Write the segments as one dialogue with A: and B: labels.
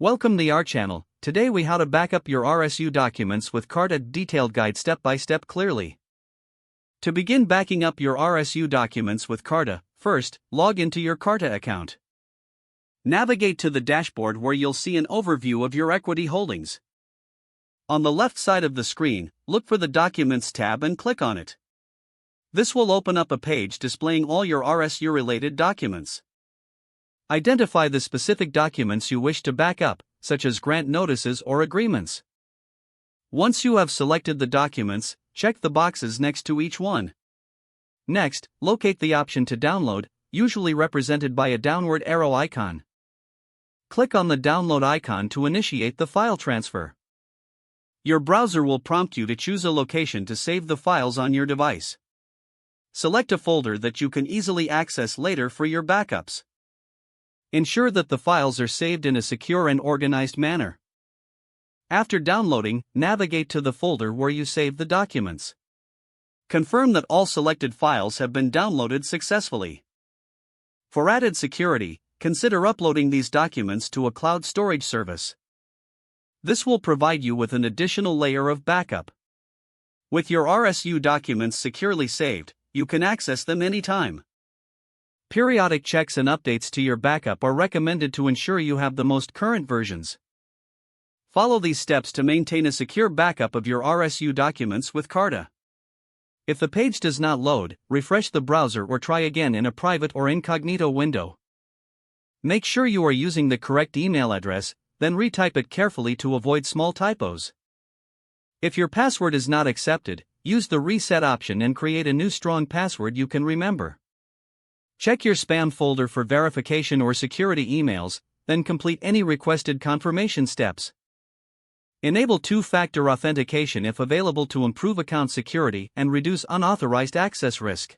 A: Welcome to our channel. Today we how to back up your RSU documents with Carta detailed guide step by step clearly. To begin backing up your RSU documents with Carta, first, log into your Carta account. Navigate to the dashboard where you'll see an overview of your equity holdings. On the left side of the screen, look for the Documents tab and click on it. This will open up a page displaying all your RSU related documents. Identify the specific documents you wish to back up, such as grant notices or agreements. Once you have selected the documents, check the boxes next to each one. Next, locate the option to download, usually represented by a downward arrow icon. Click on the download icon to initiate the file transfer. Your browser will prompt you to choose a location to save the files on your device. Select a folder that you can easily access later for your backups. Ensure that the files are saved in a secure and organized manner. After downloading, navigate to the folder where you saved the documents. Confirm that all selected files have been downloaded successfully. For added security, consider uploading these documents to a cloud storage service. This will provide you with an additional layer of backup. With your RSU documents securely saved, you can access them anytime. Periodic checks and updates to your backup are recommended to ensure you have the most current versions. Follow these steps to maintain a secure backup of your RSU documents with Carta. If the page does not load, refresh the browser or try again in a private or incognito window. Make sure you are using the correct email address, then retype it carefully to avoid small typos. If your password is not accepted, use the reset option and create a new strong password you can remember. Check your spam folder for verification or security emails, then complete any requested confirmation steps. Enable two-factor authentication if available to improve account security and reduce unauthorized access risk.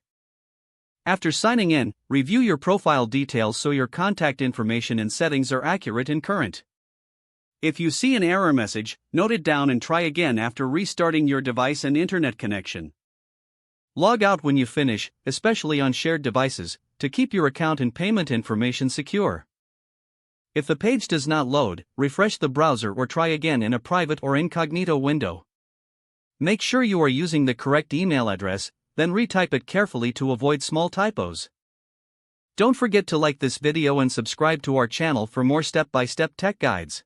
A: After signing in, review your profile details so your contact information and settings are accurate and current. If you see an error message, note it down and try again after restarting your device and internet connection. Log out when you finish, especially on shared devices, to keep your account and payment information secure. If the page does not load, refresh the browser or try again in a private or incognito window. Make sure you are using the correct email address, then retype it carefully to avoid small typos. Don't forget to like this video and subscribe to our channel for more step-by-step tech guides.